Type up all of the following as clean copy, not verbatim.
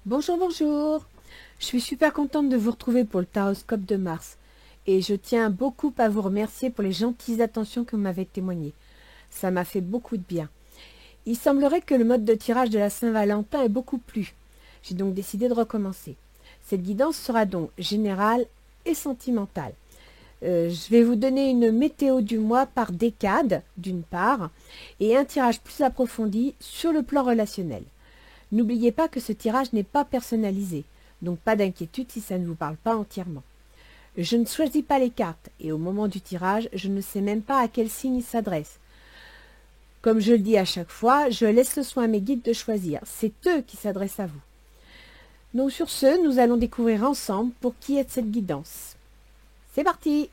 Bonjour, bonjour. Je suis super contente de vous retrouver pour le Taroscope de Mars. Et je tiens beaucoup à vous remercier pour les gentilles attentions que vous m'avez témoignées. Ça m'a fait beaucoup de bien. Il semblerait que le mode de tirage de la Saint-Valentin ait beaucoup plu. J'ai donc décidé de recommencer. Cette guidance sera donc générale et sentimentale. Je vais vous donner une météo du mois par décade, d'une part, et un tirage plus approfondi sur le plan relationnel. N'oubliez pas que ce tirage n'est pas personnalisé, donc pas d'inquiétude si ça ne vous parle pas entièrement. Je ne choisis pas les cartes, et au moment du tirage, je ne sais même pas à quel signe il s'adresse. Comme je le dis à chaque fois, je laisse le soin à mes guides de choisir. C'est eux qui s'adressent à vous. Donc sur ce, nous allons découvrir ensemble pour qui est cette guidance. C'est parti!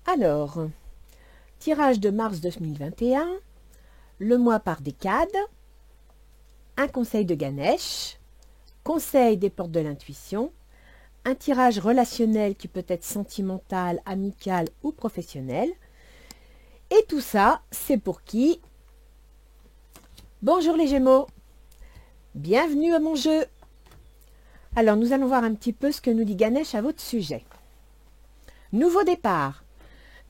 Alors, tirage de mars 2021, le mois par décade, un conseil de Ganesh, conseil des portes de l'intuition, un tirage relationnel qui peut être sentimental, amical ou professionnel. Et tout ça, c'est pour qui? Bonjour les Gémeaux, bienvenue à mon jeu. Alors, nous allons voir un petit peu ce que nous dit Ganesh à votre sujet. Nouveau départ.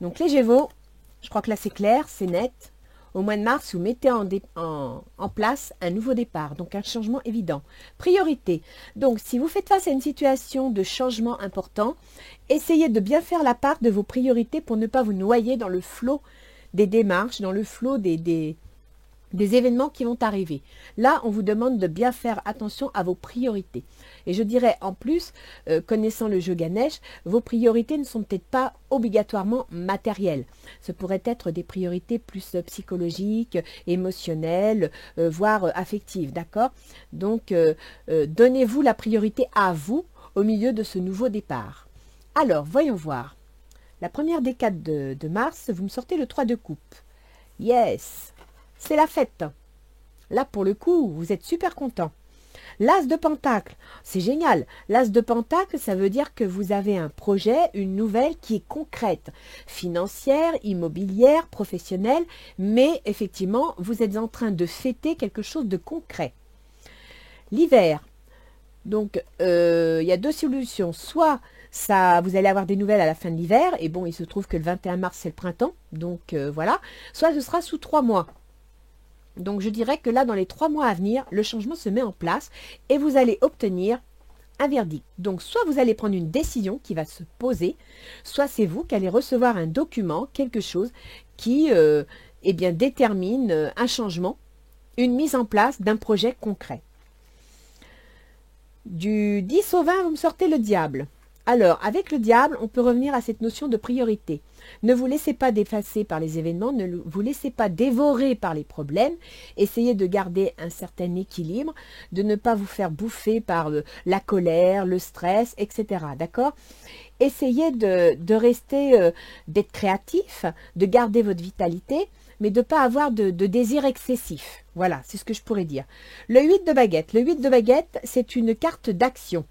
Donc les Gémeaux, je crois que là c'est clair, c'est net. Au mois de mars, vous mettez en place un nouveau départ, donc un changement évident. Priorité. Donc si vous faites face à une situation de changement important, essayez de bien faire la part de vos priorités pour ne pas vous noyer dans le flot des démarches, dans le flot des événements qui vont arriver. Là, on vous demande de bien faire attention à vos priorités. Et je dirais en plus, connaissant le jeu Ganesh, vos priorités ne sont peut-être pas obligatoirement matérielles. Ce pourrait être des priorités plus psychologiques, émotionnelles, voire affectives, d'accord? Donc, donnez-vous la priorité à vous au milieu de ce nouveau départ. Alors, voyons voir. La première décade de mars, vous me sortez le 3 de coupe. Yes! C'est la fête. Là, pour le coup, vous êtes super content. L'as de Pentacle, c'est génial. L'as de Pentacle, ça veut dire que vous avez un projet, une nouvelle qui est concrète, financière, immobilière, professionnelle, mais effectivement, vous êtes en train de fêter quelque chose de concret. L'hiver, donc il y a deux solutions. Soit ça, vous allez avoir des nouvelles à la fin de l'hiver, et bon, il se trouve que le 21 mars, c'est le printemps, donc voilà. Soit ce sera sous 3 mois. Donc je dirais que là, dans les 3 mois à venir, le changement se met en place et vous allez obtenir un verdict. Donc soit vous allez prendre une décision qui va se poser, soit c'est vous qui allez recevoir un document, quelque chose qui eh bien, détermine un changement, une mise en place d'un projet concret. Du 10 au 20, vous me sortez le diable. Alors, avec le diable, on peut revenir à cette notion de priorité. Ne vous laissez pas dépasser par les événements, ne vous laissez pas dévorer par les problèmes. Essayez de garder un certain équilibre, de ne pas vous faire bouffer par la colère, le stress, etc. D'accord? Essayez de rester, d'être créatif, de garder votre vitalité, mais de ne pas avoir de désir excessif. Voilà, c'est ce que je pourrais dire. Le 8 de baguette. Le 8 de baguette, c'est une carte d'action.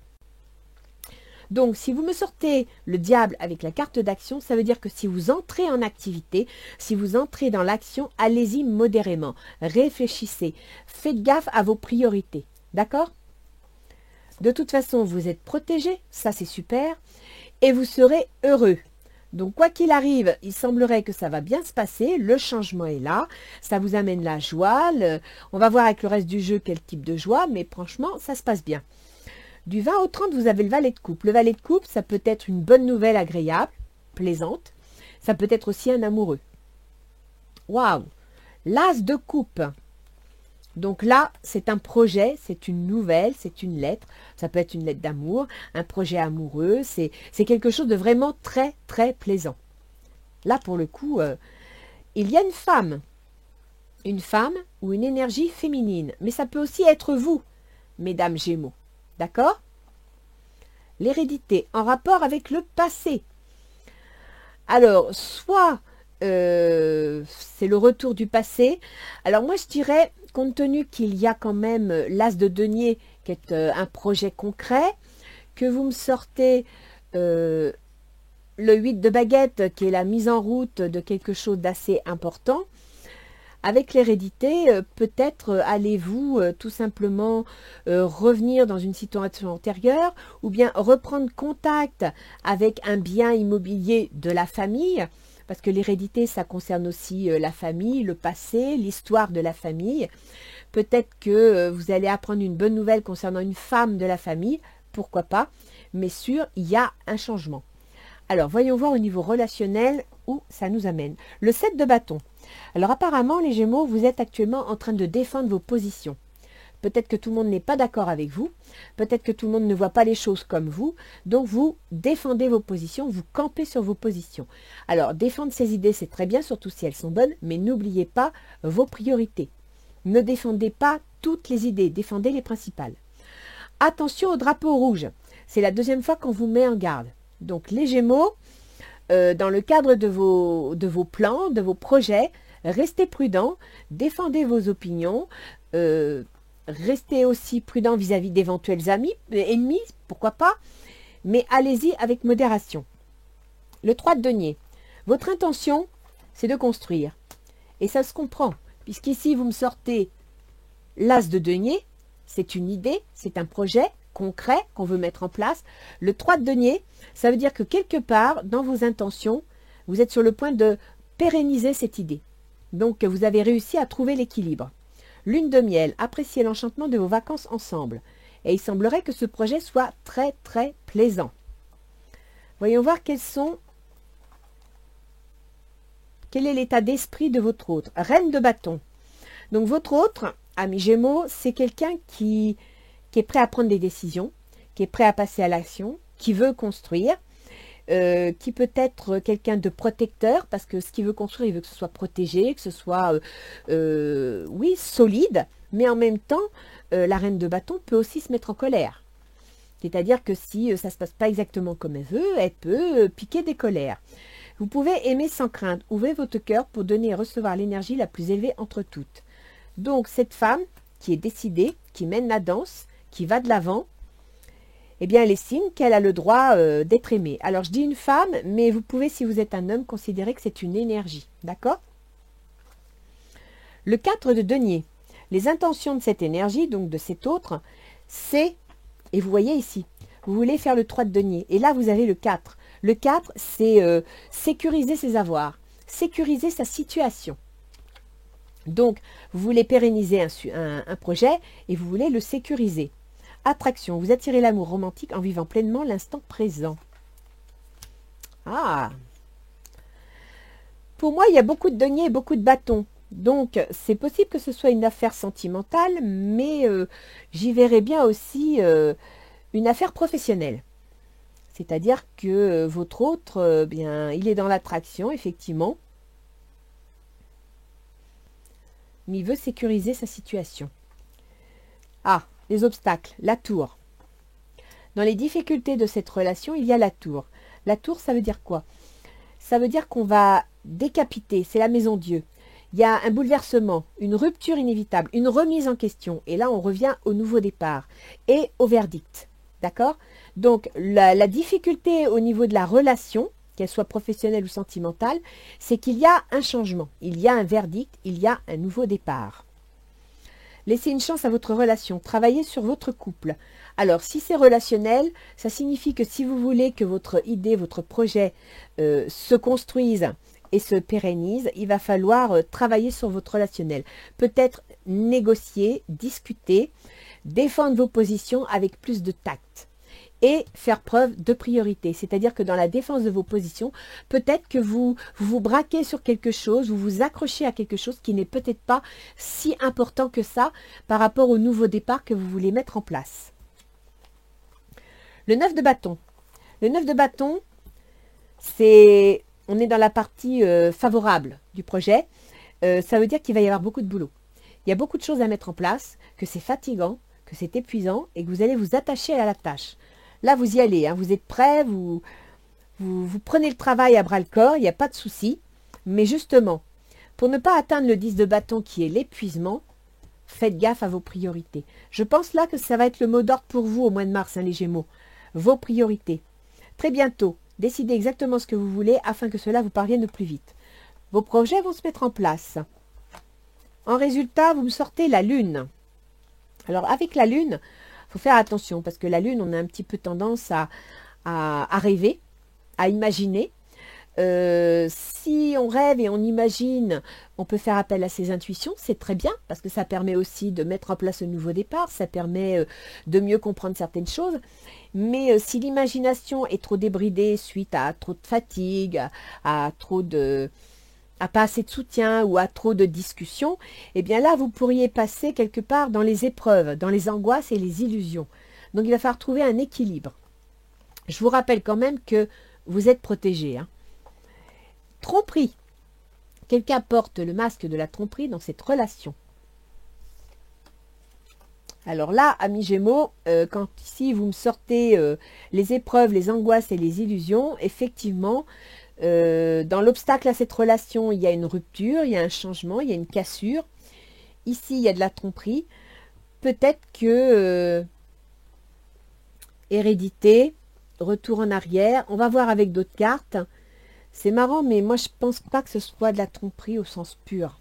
Donc, si vous me sortez le diable avec la carte d'action, ça veut dire que si vous entrez en activité, si vous entrez dans l'action, allez-y modérément. Réfléchissez. Faites gaffe à vos priorités. D'accord? De toute façon, vous êtes protégé. Ça, c'est super. Et vous serez heureux. Donc, quoi qu'il arrive, il semblerait que ça va bien se passer. Le changement est là. Ça vous amène la joie. On va voir avec le reste du jeu quel type de joie. Mais franchement, ça se passe bien. Du 20 au 30, vous avez le valet de coupe. Le valet de coupe, ça peut être une bonne nouvelle agréable, plaisante. Ça peut être aussi un amoureux. Waouh! L'as de coupe. Donc là, c'est un projet, c'est une nouvelle, c'est une lettre. Ça peut être une lettre d'amour, un projet amoureux. C'est quelque chose de vraiment très, très plaisant. Là, pour le coup, il y a une femme ou une énergie féminine. Mais ça peut aussi être vous, mesdames Gémeaux. D'accord? L'hérédité en rapport avec le passé. Alors, soit c'est le retour du passé. Alors moi, je dirais, compte tenu qu'il y a quand même l'as de denier, qui est un projet concret, que vous me sortez le 8 de baguette, qui est la mise en route de quelque chose d'assez important. Avec l'hérédité, peut-être allez-vous tout simplement revenir dans une situation antérieure ou bien reprendre contact avec un bien immobilier de la famille, parce que l'hérédité, ça concerne aussi la famille, le passé, l'histoire de la famille. Peut-être que vous allez apprendre une bonne nouvelle concernant une femme de la famille, pourquoi pas, mais sûr, il y a un changement. Alors, voyons voir au niveau relationnel où ça nous amène. Le 7 de bâton. Alors apparemment, les Gémeaux, vous êtes actuellement en train de défendre vos positions. Peut-être que tout le monde n'est pas d'accord avec vous, peut-être que tout le monde ne voit pas les choses comme vous, donc vous défendez vos positions, vous campez sur vos positions. Alors défendre ses idées, c'est très bien, surtout si elles sont bonnes, mais n'oubliez pas vos priorités. Ne défendez pas toutes les idées, défendez les principales. Attention au drapeau rouge, c'est la deuxième fois qu'on vous met en garde. Donc les Gémeaux, dans le cadre de vos plans, de vos projets, restez prudents, défendez vos opinions, restez aussi prudents vis-à-vis d'éventuels ennemis, pourquoi pas, mais allez-y avec modération. Le 3 de denier, votre intention, c'est de construire. Et ça se comprend, puisqu'ici, vous me sortez l'as de denier, c'est une idée, c'est un projet concret qu'on veut mettre en place. Le 3 de denier, ça veut dire que quelque part, dans vos intentions, vous êtes sur le point de pérenniser cette idée. Donc, vous avez réussi à trouver l'équilibre. Lune de miel, appréciez l'enchantement de vos vacances ensemble. Et il semblerait que ce projet soit très, très plaisant. Voyons voir quel est l'état d'esprit de votre autre. Reine de bâton. Donc, votre autre, ami Gémeaux, c'est quelqu'un qui est prêt à prendre des décisions, qui est prêt à passer à l'action, qui veut construire, qui peut être quelqu'un de protecteur, parce que ce qu'il veut construire, il veut que ce soit protégé, que ce soit, oui, solide, mais en même temps, la reine de bâton peut aussi se mettre en colère. C'est-à-dire que si ça ne se passe pas exactement comme elle veut, elle peut piquer des colères. Vous pouvez aimer sans crainte. Ouvrez votre cœur pour donner et recevoir l'énergie la plus élevée entre toutes. Donc, cette femme qui est décidée, qui mène la danse, qui va de l'avant, eh bien, elle estime qu'elle a le droit d'être aimée. Alors, je dis une femme, mais vous pouvez, si vous êtes un homme, considérer que c'est une énergie. D'accord? Le 4 de denier. Les intentions de cette énergie, donc de cet autre, c'est, et vous voyez ici, vous voulez faire le 3 de denier. Et là, vous avez le 4. Le 4, c'est sécuriser ses avoirs, sécuriser sa situation. Donc, vous voulez pérenniser un projet et vous voulez le sécuriser. Attraction, vous attirez l'amour romantique en vivant pleinement l'instant présent. Ah! Pour moi, il y a beaucoup de deniers et beaucoup de bâtons. Donc, c'est possible que ce soit une affaire sentimentale, mais j'y verrais bien aussi une affaire professionnelle. C'est-à-dire que votre autre, bien, il est dans l'attraction, effectivement, mais il veut sécuriser sa situation. Ah, les obstacles, la tour. Dans les difficultés de cette relation, il y a la tour. La tour, ça veut dire quoi? Ça veut dire qu'on va décapiter, c'est la maison Dieu. Il y a un bouleversement, une rupture inévitable, une remise en question. Et là, on revient au nouveau départ et au verdict. D'accord? Donc, la difficulté au niveau de la relation, qu'elle soit professionnelle ou sentimentale, c'est qu'il y a un changement, il y a un verdict, il y a un nouveau départ. Laissez une chance à votre relation, travaillez sur votre couple. Alors, si c'est relationnel, ça signifie que si vous voulez que votre idée, votre projet se construise et se pérennise, il va falloir travailler sur votre relationnel. Peut-être négocier, discuter, défendre vos positions avec plus de tact et faire preuve de priorité. C'est-à-dire que dans la défense de vos positions, peut-être que vous vous braquez sur quelque chose, vous vous accrochez à quelque chose qui n'est peut-être pas si important que ça par rapport au nouveau départ que vous voulez mettre en place. Le 9 de bâton. Le 9 de bâton, on est dans la partie favorable du projet. Ça veut dire qu'il va y avoir beaucoup de boulot. Il y a beaucoup de choses à mettre en place, que c'est fatigant, que c'est épuisant et que vous allez vous attacher à la tâche. Là, vous y allez, hein, vous êtes prêts, vous prenez le travail à bras-le-corps, il n'y a pas de souci. Mais justement, pour ne pas atteindre le 10 de bâton qui est l'épuisement, faites gaffe à vos priorités. Je pense là que ça va être le mot d'ordre pour vous au mois de mars, hein, les Gémeaux. Vos priorités. Très bientôt, décidez exactement ce que vous voulez afin que cela vous parvienne plus vite. Vos projets vont se mettre en place. En résultat, vous me sortez la Lune. Alors, avec la Lune, il faut faire attention parce que la Lune, on a un petit peu tendance à rêver, à imaginer. Si on rêve et on imagine, on peut faire appel à ses intuitions, c'est très bien parce que ça permet aussi de mettre en place un nouveau départ, ça permet de mieux comprendre certaines choses. Mais si l'imagination est trop débridée suite à trop de fatigue, à pas assez de soutien ou à trop de discussions, eh bien là, vous pourriez passer quelque part dans les épreuves, dans les angoisses et les illusions. Donc, il va falloir trouver un équilibre. Je vous rappelle quand même que vous êtes protégé. Hein. Tromperie. Quelqu'un porte le masque de la tromperie dans cette relation. Alors là, amis Gémeaux, quand ici vous me sortez les épreuves, les angoisses et les illusions, effectivement, dans l'obstacle à cette relation, il y a une rupture, il y a un changement, il y a une cassure. Ici, il y a de la tromperie. Peut-être que hérédité, retour en arrière, on va voir avec d'autres cartes. C'est marrant, mais moi, je pense pas que ce soit de la tromperie au sens pur.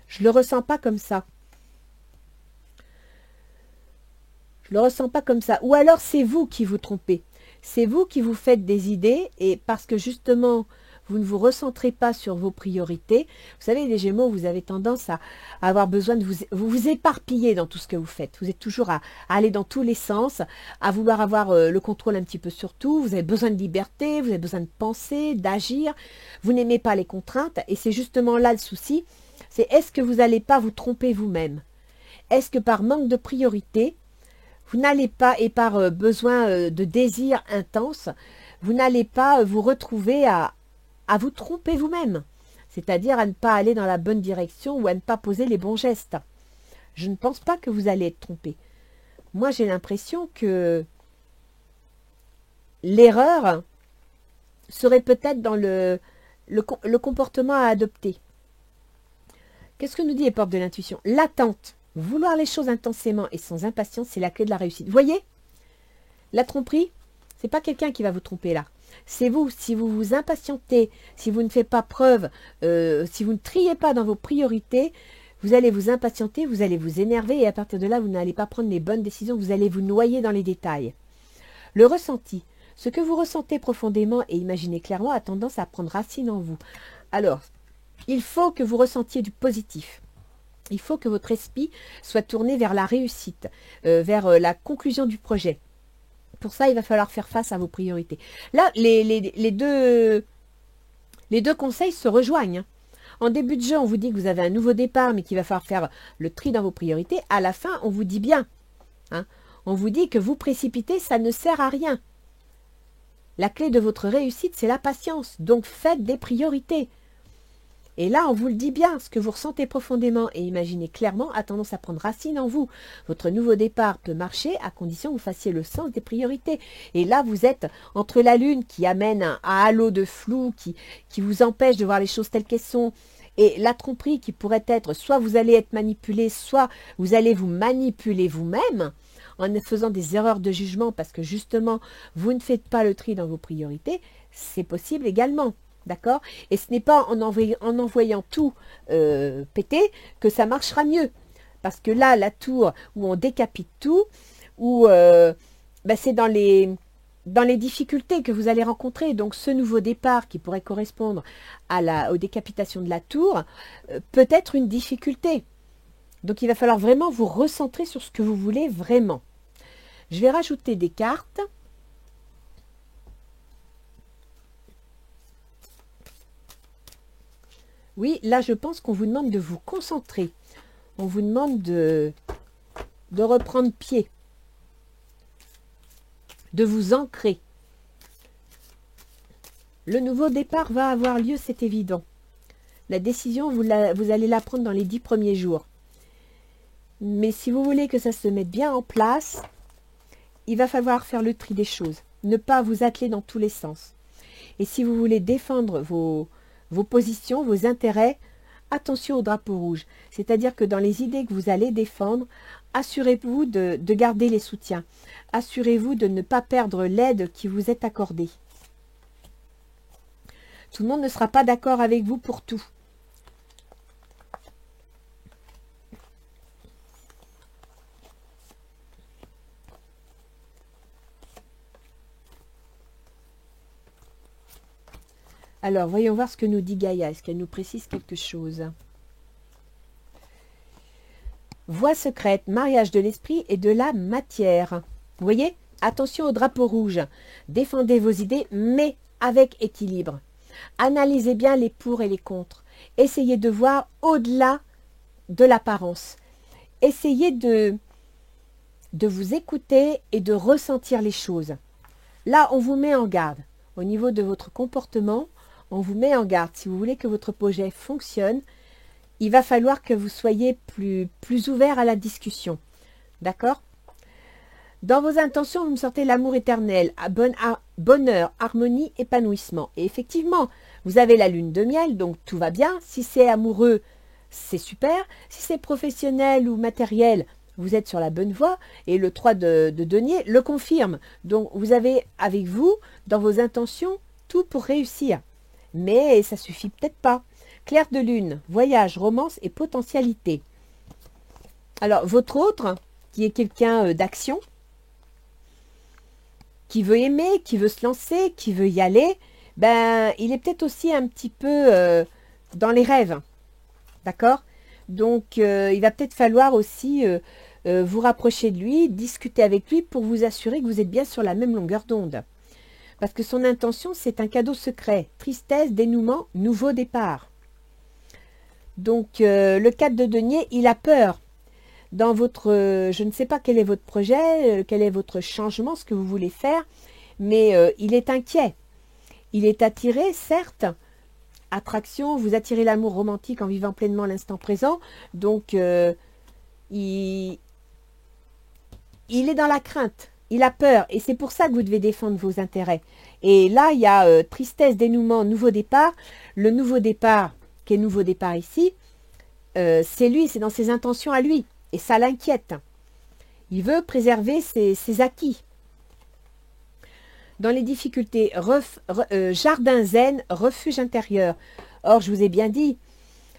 Je le ressens pas comme ça. Je le ressens pas comme ça. Ou alors, c'est vous qui vous trompez. C'est vous qui vous faites des idées et parce que justement, vous ne vous recentrez pas sur vos priorités. Vous savez, les Gémeaux, vous avez tendance à avoir besoin de vous éparpiller dans tout ce que vous faites. Vous êtes toujours à aller dans tous les sens, à vouloir avoir le contrôle un petit peu sur tout. Vous avez besoin de liberté, vous avez besoin de penser, d'agir. Vous n'aimez pas les contraintes et c'est justement là le souci. C'est est-ce que vous n'allez pas vous tromper vous-même? Est-ce que par manque de priorité, vous n'allez pas, et par besoin de désir intense, vous n'allez pas vous retrouver à vous tromper vous-même, c'est-à-dire à ne pas aller dans la bonne direction ou à ne pas poser les bons gestes. Je ne pense pas que vous allez être trompé. Moi, j'ai l'impression que l'erreur serait peut-être dans le comportement à adopter. Qu'est-ce que nous dit les portes de l'intuition? L'attente. Vouloir les choses intensément et sans impatience, c'est la clé de la réussite. Vous voyez, la tromperie, c'est pas quelqu'un qui va vous tromper là. C'est vous, si vous vous impatientez, si vous ne faites pas preuve, si vous ne triez pas dans vos priorités, vous allez vous impatienter, vous allez vous énerver et à partir de là, vous n'allez pas prendre les bonnes décisions, vous allez vous noyer dans les détails. Le ressenti, ce que vous ressentez profondément et imaginez clairement a tendance à prendre racine en vous. Alors, il faut que vous ressentiez du positif. Il faut que votre esprit soit tourné vers la réussite, vers la conclusion du projet. Pour ça, il va falloir faire face à vos priorités. Là, les deux conseils se rejoignent. En début de jeu, on vous dit que vous avez un nouveau départ, mais qu'il va falloir faire le tri dans vos priorités. À la fin, on vous dit bien. Hein, on vous dit que vous précipiter, ça ne sert à rien. La clé de votre réussite, c'est la patience. Donc, faites des priorités. Et là, on vous le dit bien, ce que vous ressentez profondément et imaginez clairement a tendance à prendre racine en vous. Votre nouveau départ peut marcher à condition que vous fassiez le sens des priorités. Et là, vous êtes entre la lune qui amène un halo de flou, qui vous empêche de voir les choses telles qu'elles sont, et la tromperie qui pourrait être, soit vous allez être manipulé, soit vous allez vous manipuler vous-même en faisant des erreurs de jugement parce que justement, vous ne faites pas le tri dans vos priorités, c'est possible également. D'accord? Et ce n'est pas en envoyant tout péter que ça marchera mieux. Parce que là, la tour où on décapite tout, où c'est dans les difficultés que vous allez rencontrer. Donc ce nouveau départ qui pourrait correspondre aux décapitations de la tour peut être une difficulté. Donc il va falloir vraiment vous recentrer sur ce que vous voulez vraiment. Je vais rajouter des cartes. Oui, là, je pense qu'on vous demande de vous concentrer. On vous demande de reprendre pied, de vous ancrer. Le nouveau départ va avoir lieu, c'est évident. La décision, vous allez la prendre dans les 10 premiers jours. Mais si vous voulez que ça se mette bien en place, il va falloir faire le tri des choses. Ne pas vous atteler dans tous les sens. Et si vous voulez défendre vos positions, vos intérêts, attention au drapeau rouge. C'est-à-dire que dans les idées que vous allez défendre, assurez-vous de garder les soutiens. Assurez-vous de ne pas perdre l'aide qui vous est accordée. Tout le monde ne sera pas d'accord avec vous pour tout. Alors, voyons voir ce que nous dit Gaïa. Est-ce qu'elle nous précise quelque chose? Voie secrète, mariage de l'esprit et de la matière. Vous voyez? Attention au drapeau rouge. Défendez vos idées, mais avec équilibre. Analysez bien les pour et les contre. Essayez de voir au-delà de l'apparence. Essayez de vous écouter et de ressentir les choses. Là, on vous met en garde. Au niveau de votre comportement, on vous met en garde. Si vous voulez que votre projet fonctionne, il va falloir que vous soyez plus ouvert à la discussion. D'accord? Dans vos intentions, vous me sortez l'amour éternel, bonheur, harmonie, épanouissement. Et effectivement, vous avez la lune de miel, donc tout va bien. Si c'est amoureux, c'est super. Si c'est professionnel ou matériel, vous êtes sur la bonne voie. Et le 3 de denier le confirme. Donc, vous avez avec vous, dans vos intentions, tout pour réussir. Mais ça suffit peut-être pas. Clair de lune, voyage, romance et potentialité. Alors, votre autre, qui est quelqu'un d'action, qui veut aimer, qui veut se lancer, qui veut y aller, ben, il est peut-être aussi un petit peu dans les rêves. D'accord? Donc, il va peut-être falloir aussi vous rapprocher de lui, discuter avec lui pour vous assurer que vous êtes bien sur la même longueur d'onde. Parce que son intention, c'est un cadeau secret. Tristesse, dénouement, nouveau départ. Donc, le 4 de denier, il a peur. Dans votre, je ne sais pas quel est votre projet, quel est votre changement, ce que vous voulez faire, mais il est inquiet. Il est attiré, certes. Attraction, vous attirez l'amour romantique en vivant pleinement l'instant présent. Donc, il est dans la crainte. Il a peur et c'est pour ça que vous devez défendre vos intérêts. Et là, il y a tristesse, dénouement, nouveau départ. Le nouveau départ, qui est nouveau départ ici, c'est lui, c'est dans ses intentions à lui. Et ça l'inquiète. Il veut préserver ses acquis. Dans les difficultés, jardin zen, refuge intérieur. Or, je vous ai bien dit,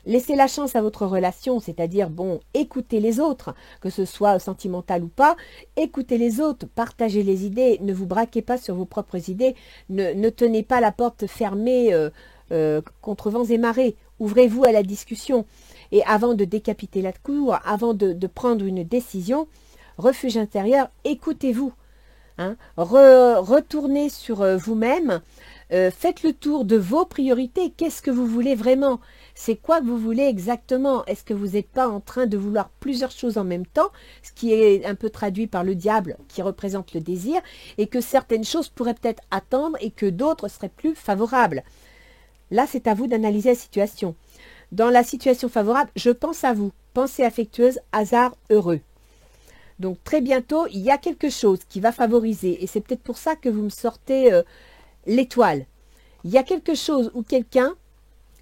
laissez la chance à votre relation, c'est-à-dire, bon, écoutez les autres, que ce soit sentimental ou pas, écoutez les autres, partagez les idées, ne vous braquez pas sur vos propres idées, ne tenez pas la porte fermée contre vents et marées, ouvrez-vous à la discussion. Et avant de décapiter la cour, avant de prendre une décision, refuge intérieur, écoutez-vous. Hein, retournez sur vous-même, Faites le tour de vos priorités. Qu'est-ce que vous voulez vraiment? C'est quoi que vous voulez exactement? Est-ce que vous n'êtes pas en train de vouloir plusieurs choses en même temps, ce qui est un peu traduit par le diable qui représente le désir, et que certaines choses pourraient peut-être attendre et que d'autres seraient plus favorables? Là, c'est à vous d'analyser la situation. Dans la situation favorable, je pense à vous. Pensée affectueuse, hasard heureux. Donc très bientôt, il y a quelque chose qui va favoriser, et c'est peut-être pour ça que vous me sortez l'étoile. Il y a quelque chose ou quelqu'un,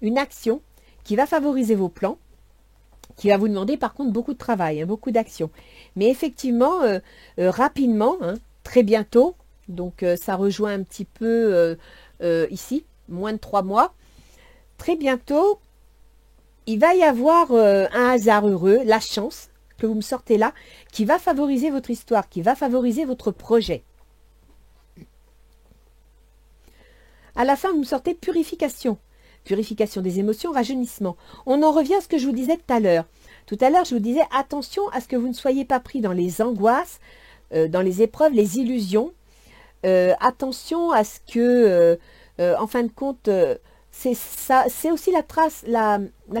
une action qui va favoriser vos plans, qui va vous demander par contre beaucoup de travail, hein, beaucoup d'action. Mais effectivement, rapidement, hein, très bientôt, donc ça rejoint un petit peu ici, moins de 3 mois, très bientôt, il va y avoir un hasard heureux, la chance que vous me sortez là, qui va favoriser votre histoire, qui va favoriser votre projet. À la fin, vous me sortez purification. Purification des émotions, rajeunissement. On en revient à ce que je vous disais tout à l'heure. Tout à l'heure, je vous disais attention à ce que vous ne soyez pas pris dans les angoisses, dans les épreuves, les illusions. Attention à ce que, en fin de compte, c'est aussi la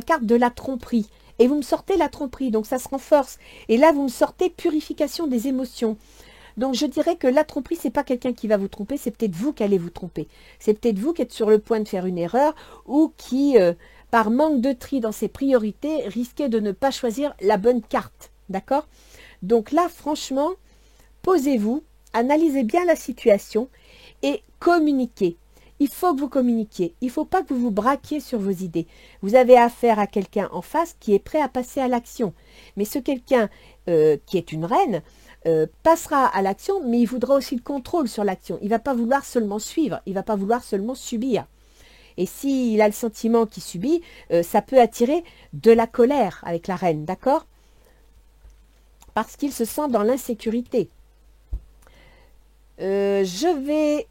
carte de la tromperie. Et vous me sortez la tromperie, donc ça se renforce. Et là, vous me sortez purification des émotions. Donc je dirais que la tromperie, c'est pas quelqu'un qui va vous tromper, c'est peut-être vous qui allez vous tromper. C'est peut-être vous qui êtes sur le point de faire une erreur ou qui, par manque de tri dans ses priorités, risquez de ne pas choisir la bonne carte. D'accord? Donc là, franchement, posez-vous, analysez bien la situation et communiquez. Il faut que vous communiquiez. Il ne faut pas que vous vous braquiez sur vos idées. Vous avez affaire à quelqu'un en face qui est prêt à passer à l'action. Mais ce quelqu'un qui est une reine passera à l'action, mais il voudra aussi le contrôle sur l'action. Il ne va pas vouloir seulement suivre. Il ne va pas vouloir seulement subir. Et s'il a le sentiment qu'il subit, ça peut attirer de la colère avec la reine. D'accord? Parce qu'il se sent dans l'insécurité. Je vais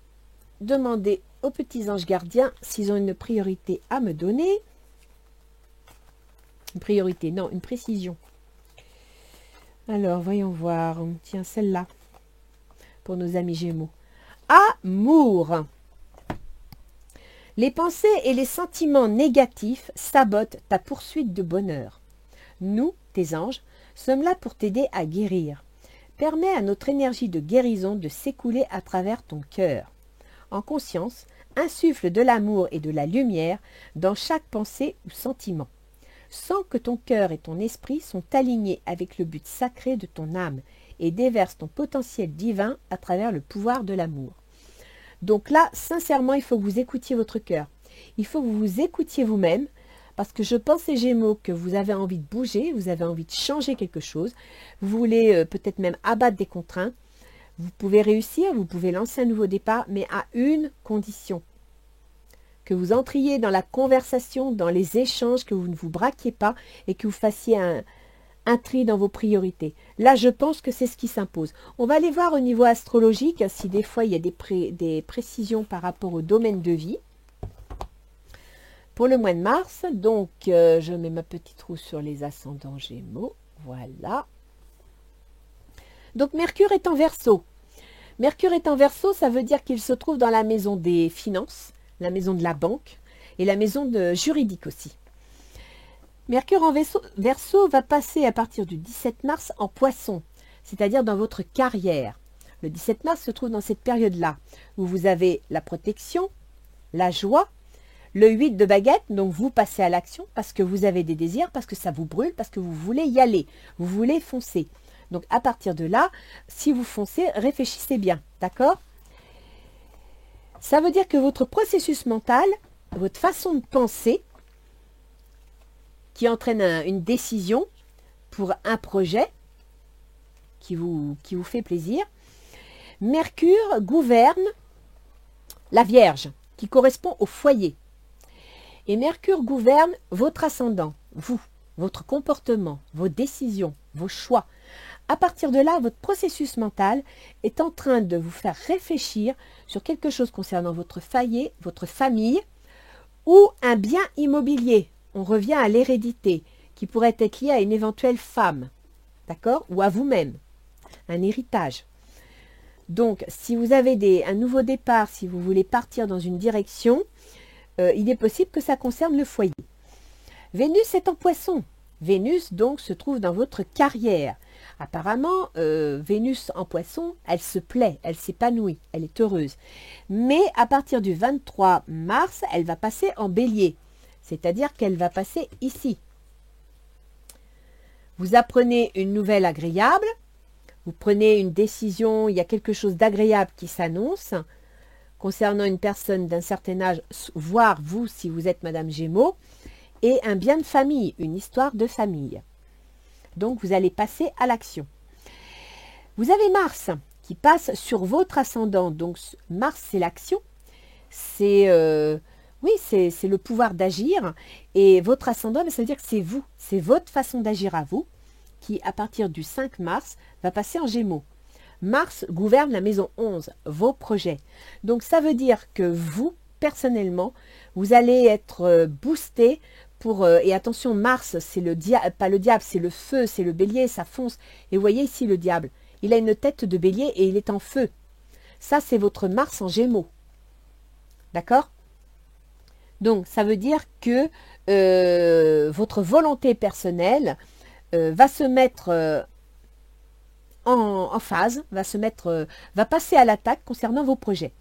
demander aux petits anges gardiens s'ils ont une priorité à me donner. Une priorité, non, une précision. Alors, voyons voir. Tiens, celle-là, pour nos amis Gémeaux. Amour. Les pensées et les sentiments négatifs sabotent ta poursuite de bonheur. Nous, tes anges, sommes là pour t'aider à guérir. Permets à notre énergie de guérison de s'écouler à travers ton cœur. En conscience, insuffle de l'amour et de la lumière dans chaque pensée ou sentiment. Sens que ton cœur et ton esprit sont alignés avec le but sacré de ton âme et déverse ton potentiel divin à travers le pouvoir de l'amour. Donc là, sincèrement, il faut que vous écoutiez votre cœur. Il faut que vous vous écoutiez vous-même, parce que je pense, les Gémeaux, que vous avez envie de bouger, vous avez envie de changer quelque chose, vous voulez peut-être même abattre des contraintes. Vous pouvez réussir, vous pouvez lancer un nouveau départ, mais à une condition. Que vous entriez dans la conversation, dans les échanges, que vous ne vous braquiez pas et que vous fassiez un tri dans vos priorités. Là, je pense que c'est ce qui s'impose. On va aller voir au niveau astrologique si des fois il y a des précisions par rapport au domaine de vie. Pour le mois de mars, donc je mets ma petite roue sur les ascendants Gémeaux. Voilà. Donc Mercure est en Verseau. Mercure est en Verseau, ça veut dire qu'il se trouve dans la maison des finances, la maison de la banque et la maison juridique aussi. Mercure en Verseau va passer à partir du 17 mars en Poisson, c'est-à-dire dans votre carrière. Le 17 mars se trouve dans cette période-là, où vous avez la protection, la joie, le 8 de baguette, donc vous passez à l'action parce que vous avez des désirs, parce que ça vous brûle, parce que vous voulez y aller, vous voulez foncer. Donc à partir de là, si vous foncez, réfléchissez bien, d'accord? Ça veut dire que votre processus mental, votre façon de penser, qui entraîne une décision pour un projet qui vous fait plaisir, Mercure gouverne la Vierge, qui correspond au foyer. Et Mercure gouverne votre ascendant, vous, votre comportement, vos décisions, vos choix. À partir de là, votre processus mental est en train de vous faire réfléchir sur quelque chose concernant votre foyer, votre famille ou un bien immobilier. On revient à l'hérédité qui pourrait être liée à une éventuelle femme, d'accord, ou à vous-même, un héritage. Donc, si vous avez un nouveau départ, si vous voulez partir dans une direction, il est possible que ça concerne le foyer. Vénus est en Poisson. Vénus, donc, se trouve dans votre carrière. Apparemment, Vénus en Poisson, elle se plaît, elle s'épanouit, elle est heureuse. Mais à partir du 23 mars, elle va passer en Bélier. C'est-à-dire qu'elle va passer ici. Vous apprenez une nouvelle agréable, vous prenez une décision, il y a quelque chose d'agréable qui s'annonce concernant une personne d'un certain âge, voire vous si vous êtes Madame Gémeaux, et un bien de famille, une histoire de famille. Donc vous allez passer à l'action. Vous avez Mars qui passe sur votre ascendant. Donc Mars c'est l'action, c'est oui, c'est le pouvoir d'agir. Et votre ascendant, ça veut dire que c'est vous, c'est votre façon d'agir à vous, qui à partir du 5 mars va passer en Gémeaux. Mars gouverne la maison 11, vos projets. Donc ça veut dire que vous, personnellement, vous allez être boosté pour... et attention, Mars, c'est le diable, pas le diable, c'est le feu, c'est le bélier, ça fonce. Et vous voyez ici le diable, il a une tête de bélier et il est en feu. Ça, c'est votre Mars en Gémeaux. D'accord? Donc, ça veut dire que votre volonté personnelle va se mettre en phase, va passer à l'attaque concernant vos projets.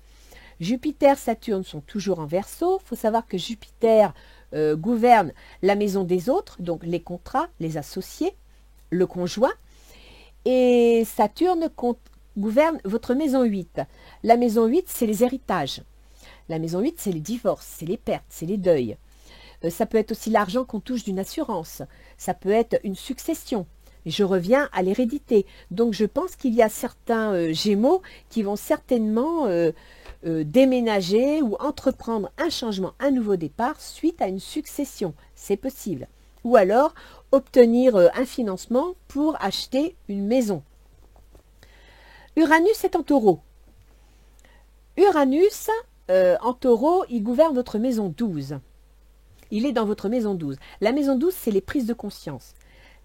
Jupiter, Saturne sont toujours en Verseau. Il faut savoir que Jupiter gouverne la maison des autres, donc les contrats, les associés, le conjoint. Et Saturne gouverne votre maison 8. La maison 8, c'est les héritages. La maison 8, c'est les divorces, c'est les pertes, c'est les deuils. Ça peut être aussi l'argent qu'on touche d'une assurance. Ça peut être une succession. Je reviens à l'hérédité. Donc, je pense qu'il y a certains Gémeaux qui vont certainement déménager ou entreprendre un changement, un nouveau départ suite à une succession. C'est possible. Ou alors, obtenir un financement pour acheter une maison. Uranus est en Taureau. Uranus, en Taureau, il gouverne votre maison 12. Il est dans votre maison 12. La maison 12, c'est les prises de conscience.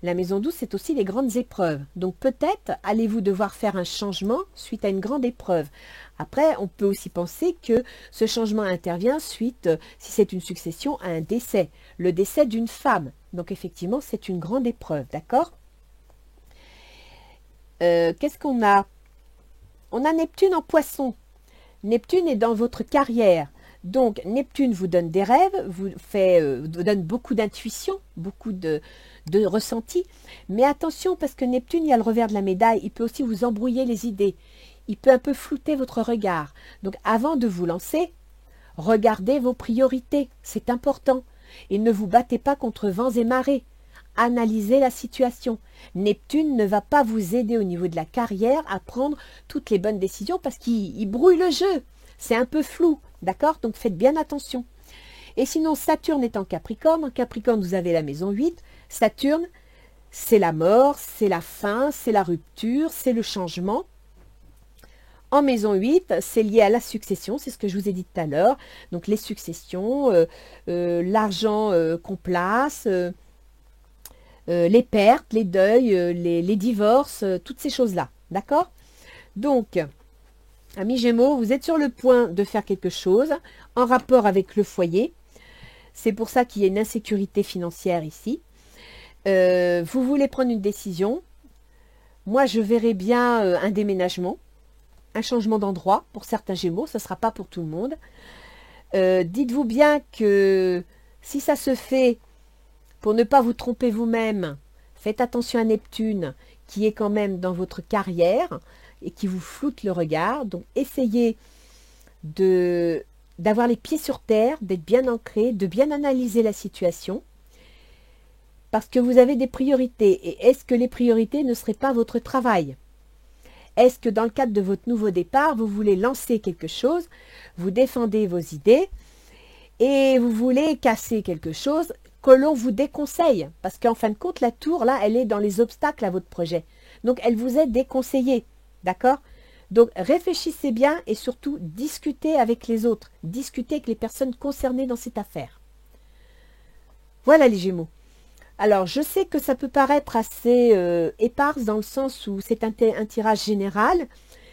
La maison 12, c'est aussi les grandes épreuves. Donc peut-être allez-vous devoir faire un changement suite à une grande épreuve. Après, on peut aussi penser que ce changement intervient suite, si c'est une succession, à un décès. Le décès d'une femme. Donc effectivement, c'est une grande épreuve, d'accord? Qu'est-ce qu'on a? On a Neptune en Poisson. Neptune est dans votre carrière. Donc, Neptune vous donne des rêves, vous donne beaucoup d'intuition, beaucoup de ressenti. Mais attention, parce que Neptune, il y a le revers de la médaille, il peut aussi vous embrouiller les idées. Il peut un peu flouter votre regard. Donc, avant de vous lancer, regardez vos priorités. C'est important. Et ne vous battez pas contre vents et marées. Analysez la situation. Neptune ne va pas vous aider au niveau de la carrière à prendre toutes les bonnes décisions parce qu'il brouille le jeu. C'est un peu flou, d'accord? Donc faites bien attention. Et sinon, Saturne est en Capricorne. En Capricorne, vous avez la maison 8. Saturne, c'est la mort, c'est la fin, c'est la rupture, c'est le changement. En maison 8, c'est lié à la succession, c'est ce que je vous ai dit tout à l'heure. Donc les successions, l'argent qu'on place, les pertes, les deuils, les divorces, toutes ces choses-là. D'accord? Donc, amis Gémeaux, vous êtes sur le point de faire quelque chose en rapport avec le foyer. C'est pour ça qu'il y a une insécurité financière ici. Vous voulez prendre une décision. Moi, je verrais bien un déménagement, un changement d'endroit pour certains Gémeaux. Ce ne sera pas pour tout le monde. Dites-vous bien que si ça se fait, pour ne pas vous tromper vous-même, faites attention à Neptune qui est quand même dans votre carrière et qui vous floute le regard. Donc, essayez d'avoir les pieds sur terre, d'être bien ancré, de bien analyser la situation parce que vous avez des priorités. Et est-ce que les priorités ne seraient pas votre travail? Est-ce que dans le cadre de votre nouveau départ, vous voulez lancer quelque chose, vous défendez vos idées et vous voulez casser quelque chose que l'on vous déconseille? Parce qu'en fin de compte, la tour, là, elle est dans les obstacles à votre projet. Donc, elle vous est déconseillée. D'accord? Donc, réfléchissez bien et surtout, discutez avec les autres. Discutez avec les personnes concernées dans cette affaire. Voilà les Gémeaux. Alors, je sais que ça peut paraître assez éparse dans le sens où c'est un tirage général,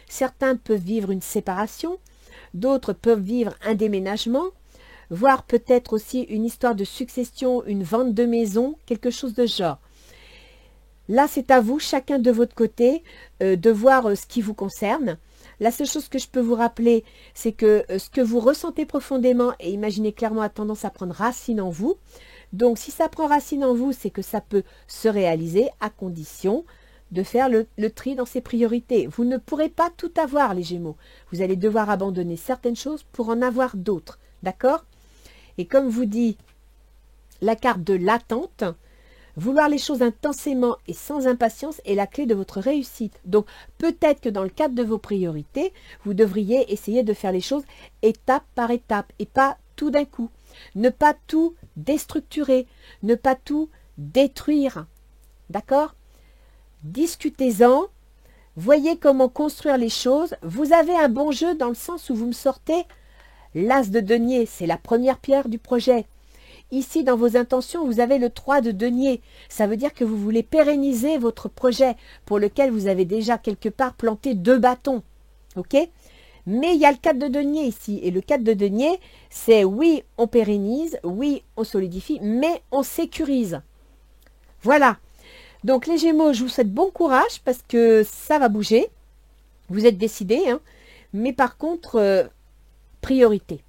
Certains peuvent vivre une séparation, d'autres peuvent vivre un déménagement, voire peut-être aussi une histoire de succession, une vente de maison, quelque chose de genre. Là, c'est à vous, chacun de votre côté, de voir ce qui vous concerne. La seule chose que je peux vous rappeler, c'est que ce que vous ressentez profondément et imaginez clairement a tendance à prendre racine en vous. Donc, si ça prend racine en vous, c'est que ça peut se réaliser à condition de faire le tri dans ses priorités. Vous ne pourrez pas tout avoir, les Gémeaux. Vous allez devoir abandonner certaines choses pour en avoir d'autres. D'accord? Et comme vous dit la carte de l'attente, vouloir les choses intensément et sans impatience est la clé de votre réussite. Donc, peut-être que dans le cadre de vos priorités, vous devriez essayer de faire les choses étape par étape et pas tout d'un coup. Ne pas tout déstructurer, ne pas tout détruire. D'accord? Discutez-en, voyez comment construire les choses. Vous avez un bon jeu dans le sens où vous me sortez l'as de denier, c'est la première pierre du projet. Ici, dans vos intentions, vous avez le 3 de denier. Ça veut dire que vous voulez pérenniser votre projet pour lequel vous avez déjà quelque part planté 2 bâtons. Ok? Mais il y a le 4 de denier ici. Et le 4 de denier, c'est oui, on pérennise, oui, on solidifie, mais on sécurise. Voilà. Donc les Gémeaux, je vous souhaite bon courage parce que ça va bouger. Vous êtes décidés, hein. Mais par contre, priorité.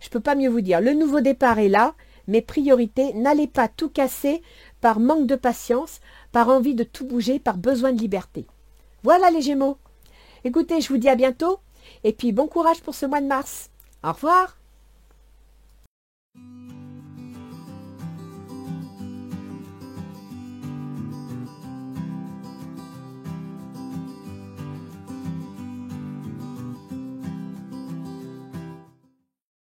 Je ne peux pas mieux vous dire. Le nouveau départ est là. Mes priorités, n'allez pas tout casser par manque de patience, par envie de tout bouger, par besoin de liberté. Voilà les Gémeaux. Écoutez, je vous dis à bientôt et puis bon courage pour ce mois de mars. Au revoir.